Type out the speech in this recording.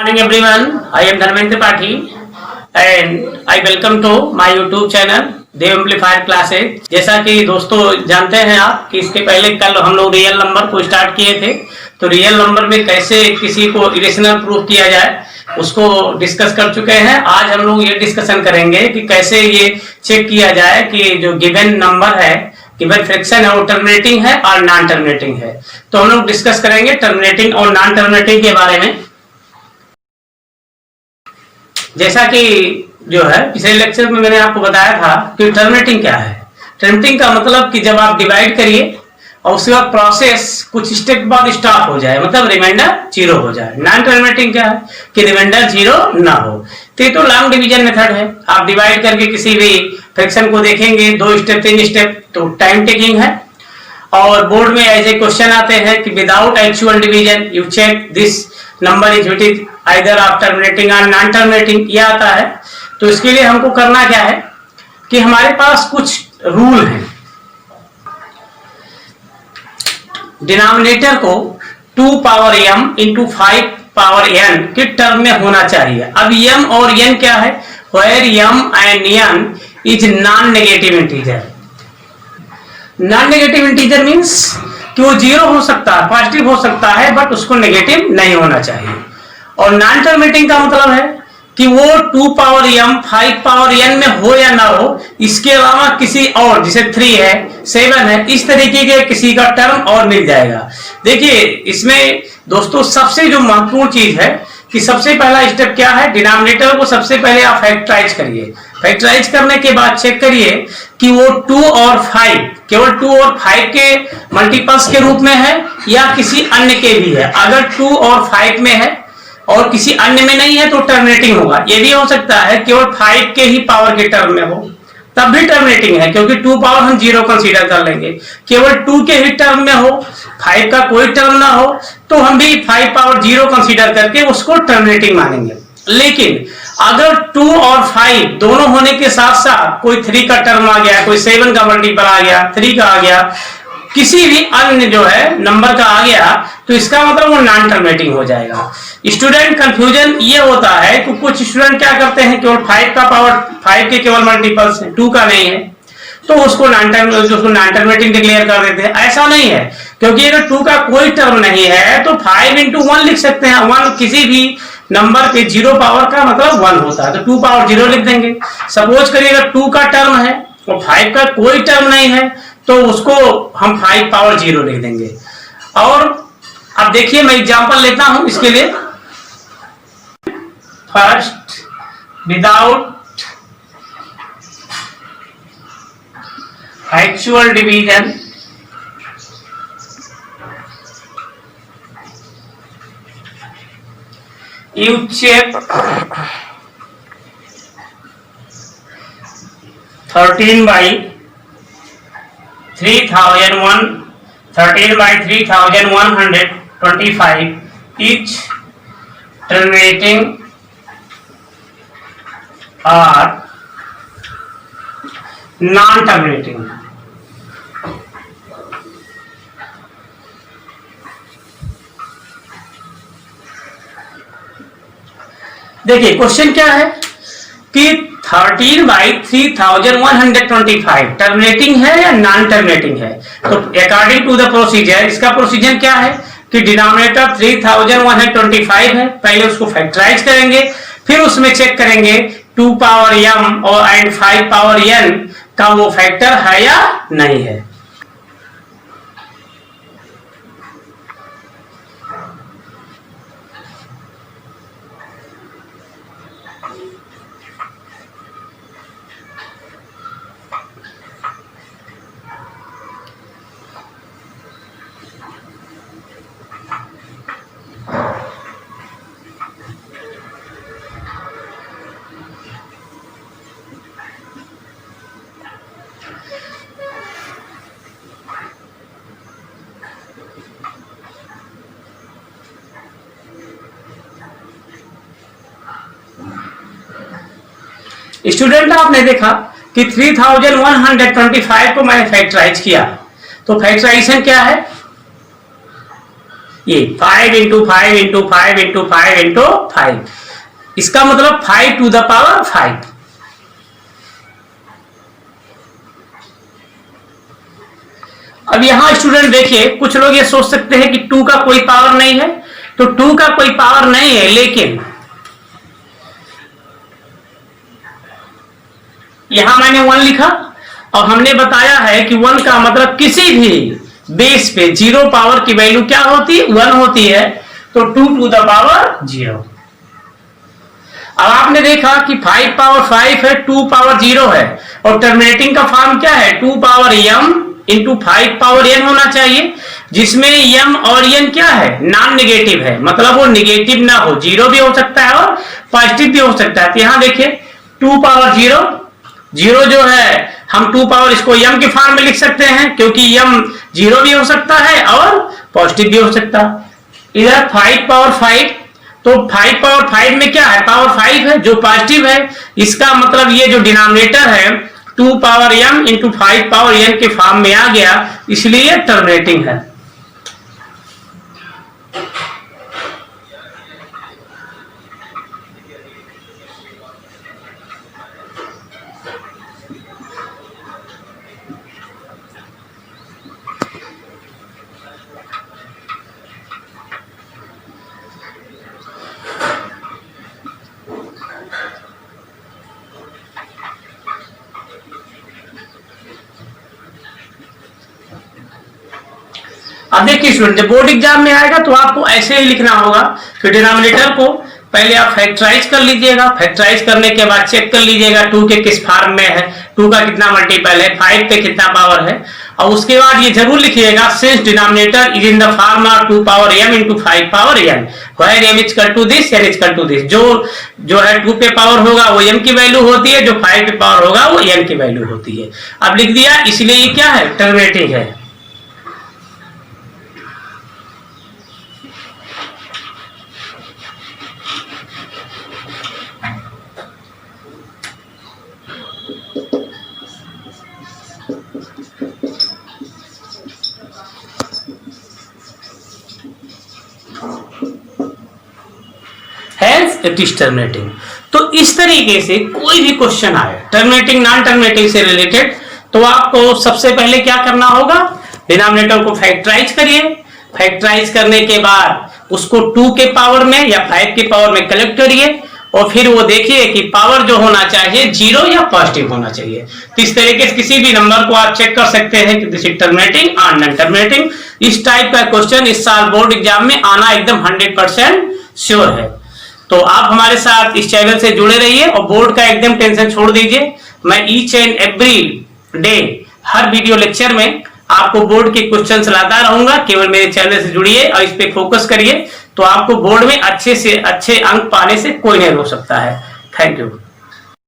Morning everyone, I am Dharmendra Pathi and I welcome to my YouTube channel Dev amplifier classes. जैसा कि दोस्तों जानते हैं आप कि इसके पहले कल हम लोग रियल नंबर को स्टार्ट किए थे, तो रियल नंबर में कैसे किसी को इरेशनल प्रूफ किया जाए उसको डिस्कस कर चुके हैं। आज हम लोग ये डिस्कशन करेंगे कि कैसे ये चेक किया जाए कि जो गिवन नंबर है, गिवन फ्रैक्शन है, वो टर्मिनेटिंग है और नॉन टर्मिनेटिंग है। तो हम लोग डिस्कस करेंगे टर्मिनेटिंग और नॉन टर्मिनेटिंग के बारे में। जैसा कि जो है पिछले लेक्चर में मैंने आपको बताया था कि टर्मिनेटिंग क्या है। टर्मिनेटिंग का मतलब कि जब आप डिवाइड करिए और उसके बाद प्रोसेस कुछ स्टेप बाद स्टॉप हो जाए, मतलब रिमाइंडर 0 हो जाए। नॉन टर्मिनेटिंग क्या है कि रिमाइंडर 0 ना हो। तो ये तो लॉन्ग डिवीजन मेथड है। आप डिवाइड करके किसी भी फ्रैक्शन को देखेंगे 2 स्टेप 3 स्टेप, तो टाइम टेकिंग है। और बोर्ड में ऐसे क्वेश्चन आते हैं कि without actual division you check this number is it is either of terminating और नॉन टर्मिनेटिंग, ये आता है। तो इसके लिए हमको करना क्या है कि हमारे पास कुछ रूल हैं। डिनोमिनेटर को 2 power m into 5 power n के टर्म में होना चाहिए। अब m और n क्या है? Where m and n is non negative integer. Non negative integer means कि वो 0 हो सकता है, पॉजिटिव हो सकता है, बट उसको नेगेटिव नहीं होना चाहिए। और नॉन टर्मिनेटिंग का मतलब है कि वो 2 पावर m 5 पावर n में हो या ना हो, इसके अलावा किसी और, जैसे 3 है 7 है, इस तरीके के किसी का टर्म और मिल जाएगा। देखिए इसमें दोस्तों सबसे जो महत्वपूर्ण चीज है कि सबसे पहला स्टेप क्या है, डिनोमिनेटर को सबसे पहले आप फैक्टराइज करिए। फैक्टराइज करने के बाद चेक करिए कि वो 2 और 5 केवल 2 और 5 के मल्टीपल्स के रूप में है या किसी अन्य के भी है। अगर 2 और 5 में है और किसी अन्य में नहीं है तो टर्मिनेटिंग होगा। ये भी हो सकता है केवल 5 के ही पावर के टर्म में हो, तब भी टर्मिनेटिंग है, क्योंकि 2 पावर हम 0 कंसीडर कर लेंगे। केवल 2 के ही टर्म में हो, 5 का कोई टर्म ना हो, तो हम भी 5 पावर 0 कंसीडर करके उसको टर्मिनेटिंग मानेंगे। लेकिन अगर 2 और 5 दोनों होने के साथ साथ कोई 3 का टर्म आ गया, कोई 7 का मल्टीपल आ गया, 3 का आ गया, किसी भी अन्य जो है नंबर का आ गया, तो इसका मतलब वो नॉन टर्मिनेटिंग हो जाएगा। स्टूडेंट कंफ्यूजन ये होता है कि कुछ स्टूडेंट क्या करते हैं, केवल 5 का पावर 5 के केवल मल्टीपल्स है, 2 का नहीं है, तो उसको नॉन टर्मिनेटिंग डिक्लेयर कर देते हैं। ऐसा नहीं है, क्योंकि अगर 2 का कोई टर्म नहीं है तो 5 into 1 लिख सकते हैं। 1 किसी भी नंबर पे 0 पावर का मतलब 1 होता है, तो 2 पावर 0 लिख देंगे। सपोज करिए अगर 2 का टर्म है और 5 का कोई टर्म नहीं है, तो उसको हम 5 पावर 0 लिख देंगे। और अब देखिए मैं एग्जांपल लेता हूं इसके लिए। First, without actual division you check 13 by 3125 each terminating or non-terminating। देखिए क्वेश्चन क्या है कि 13 by 3125 टर्मिनेटिंग है या नॉन टर्मिनेटिंग है। तो अकॉर्डिंग टू द प्रोसीजर, इसका प्रोसीजर क्या है कि डिनोमिनेटर 3125 है, पहले उसको फैक्टराइज करेंगे, फिर उसमें चेक करेंगे 2 पावर m और एंड 5 पावर n का वो फैक्टर है या नहीं है। स्टूडेंट आपने देखा कि 3125 को मैंने फैक्टराइज किया, तो फैक्टराइजेशन क्या है ये 5 इंटू 5 इंटू 5 इंटू 5 इंटू 5, इसका मतलब 5 टू द पावर 5। अब यहां स्टूडेंट देखिए, कुछ लोग ये सोच सकते हैं कि 2 का कोई पावर नहीं है, तो 2 का कोई पावर नहीं है, लेकिन यहां मैंने 1 लिखा और हमने बताया है कि 1 का मतलब किसी भी बेस पे 0 पावर की वैल्यू क्या होती है, 1 होती है, तो 2 टू द पावर 0। अब आपने देखा कि 5 पावर 5 है, 2 पावर 0 है, और टर्मिनेटिंग का फॉर्म क्या है, 2 power m into 5 power n होना चाहिए, जिसमें m और n क्या है, नॉन नेगेटिव है, मतलब वो नेगेटिव ना हो, 0 भी हो सकता है और पॉजिटिव भी हो सकता है। तो यहां देखिए 2 पावर 0, 0 जो है हम 2 पावर इसको m के फॉर्म में लिख सकते हैं, क्योंकि m 0 भी हो सकता है और पॉजिटिव भी हो सकता है। इधर 5 पावर 5, तो 5 पावर 5 में क्या है, पावर 5 है जो पॉजिटिव है, इसका मतलब ये जो डिनोमिनेटर है 2 power m into 5 power n के फॉर्म में आ गया, इसलिए टर्मिनेटिंग है। अब देखिए स्टूडेंट, जब बोर्ड एग्जाम में आएगा तो आपको ऐसे ही लिखना होगा कि डिनोमिनेटर को पहले आप फैक्टराइज कर लीजिएगा, फैक्टराइज करने के बाद चेक कर लीजिएगा 2 के किस फॉर्म में है, 2 का कितना मल्टीपल है, 5 पे कितना पावर है, और उसके बाद ये जरूर लिखिएगा since denominator is in the form of 2 power m into 5 power n, where m is equal to this, n is equal to this. जो है 2 पे पावर होगा वो m की वैल्यू होती है, जो 5 पे पावर होगा वो n की वैल्यू होती है। अब लिख दिया, इसलिए ये क्या है, टर्मिनेटिंग है। Hence it is terminating। तो इस तरीके से कोई भी क्वेश्चन आए टर्मिनेटिंग नॉन टर्मिनेटिंग से रिलेटेड, तो आपको सबसे पहले क्या करना होगा, डिनोमिनेटर को फैक्टराइज करिए, फैक्टराइज करने के बाद उसको 2 के पावर में या 5 के पावर में कलेक्ट करिए, और फिर वो देखिए कि पावर जो होना चाहिए 0 या पॉजिटिव होना चाहिए। तो इस तरीके से किसी भी नंबर को आप चेक कर सकते हैं कि दिस इज टर्मिनेटिंग और नॉन टर्मिनेटिंग। इस टाइप का क्वेश्चन इस साल बोर्ड एग्जाम में आना एकदम 100% श्योर है। तो आप हमारे साथ इस चैनल से जुड़े रहिए और बोर्ड का एकदम टेंशन छोड़ दीजिए। मैं each and every day her video lecture में आपको बोर्ड के क्वेश्चंस लाता रहूंगा। केवल मेरे चैनल से जुड़िए और इस पे फोकस करिए, तो आपको बोर्ड में अच्छे से अच्छे अंक पाने से कोई नहीं रोक सकता है। Thank you.